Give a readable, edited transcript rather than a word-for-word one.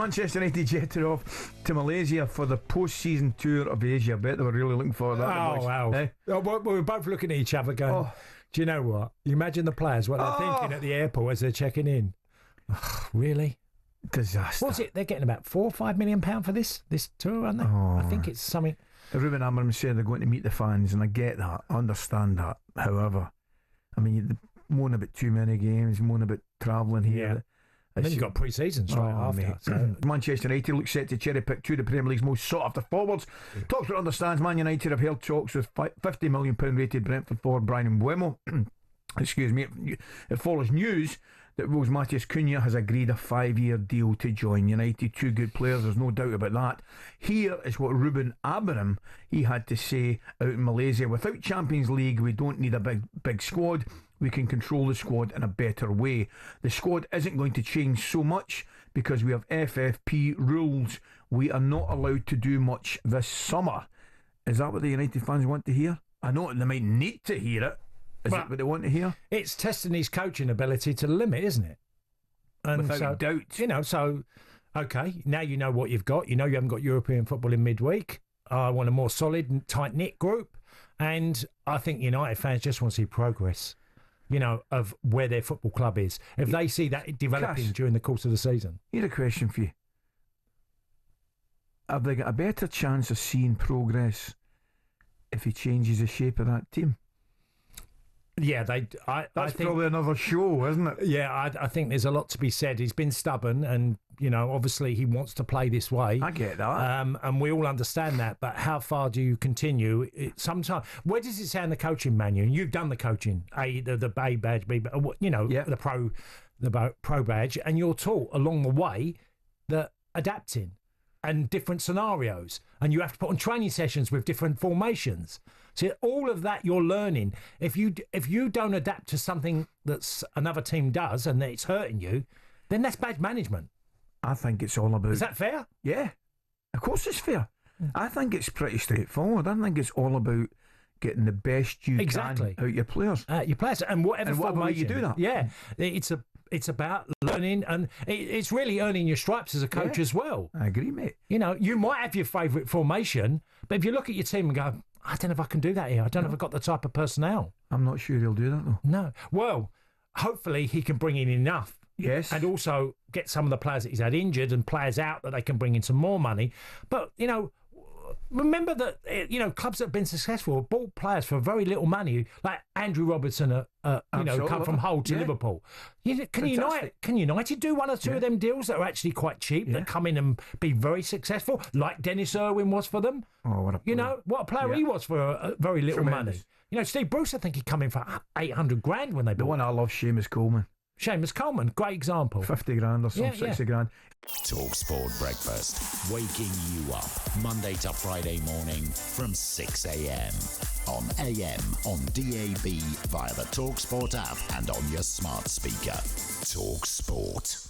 Manchester United jetted off to Malaysia for the post-season tour of Asia. I bet they were really looking forward to that. Oh, wow. Eh? We were both looking at each other going, do you know what? You imagine the players, what they're thinking at the airport as they're checking in. Really? Disaster. What's it? They're getting about £4 or £5 million for this tour, aren't they? I think it's something. Ruben Amorim said they're going to meet the fans, and I get that. I understand that. However, I mean, you moan about too many games, moan about travelling here. Yeah. And then you've got pre-season straight after. So. Manchester United looks set to cherry-pick two of the Premier League's most sought-after forwards. talkSPORT understands Man United have held talks with £50 million rated Brentford forward Brian Mbeumo. Excuse me. It follows news that Rose Matheus Cunha has agreed a 5-year deal to join United. Two good players, there's no doubt about that. Here is what Ruben Amorim he had to say out in Malaysia. Without Champions League, we don't need a big squad. We can control the squad in a better way. The squad isn't going to change so much because we have FFP rules. We are not allowed to do much this summer. Is that what the United fans want to hear? I know they might need to hear it. Is that what they want to hear? It's testing his coaching ability to the limit, isn't it? And without doubt. So, okay, now you know what you've got. You know you haven't got European football in midweek. I want a more solid and tight-knit group. And I think United fans just want to see progress, of where their football club is. If they see that developing during the course of the season. Here's a question for you. Have they got a better chance of seeing progress if he changes the shape of that team? Yeah, I think probably another show, isn't it? Yeah, I think there's a lot to be said. He's been stubborn, and obviously he wants to play this way. I get that, and we all understand that. But how far do you continue? Sometimes, where does it say in the coaching manual? And you've done the coaching, the A badge, B, the pro badge, and you're taught along the way that adapting and different scenarios, and you have to put on training sessions with different formations. So all of that you're learning. If you don't adapt to something that another team does and it's hurting you, then that's bad management. I think it's all about... Is that fair? Yeah, of course it's fair. I think it's pretty straightforward. I think it's all about getting the best you can out your players. And whatever and what way you do that. Yeah, it's about learning, and it's really earning your stripes as a coach as well. I agree, mate. You might have your favourite formation, but if you look at your team and go, I don't know if I can do that here. I don't know if I've got the type of personnel. I'm not sure he'll do that, though. No. Well, hopefully he can bring in enough. Yes. And also get some of the players that he's had injured and players out that they can bring in some more money. But, remember that, clubs that have been successful have bought players for very little money, like Andrew Robertson, come from Hull to Liverpool. Can United do one or two of them deals that are actually quite cheap, that come in and be very successful, like Dennis Irwin was for them? Oh, what a player. What a player he was for very little Tremendous money. Steve Bruce, I think he come in for 800 grand when they bought. The one I love, Seamus Coleman. Seamus Coleman, great example. 50 grand or something, 60 grand. talkSPORT Breakfast, waking you up Monday to Friday morning from 6 a.m. on AM, on DAB, via the talkSPORT app and on your smart speaker. talkSPORT.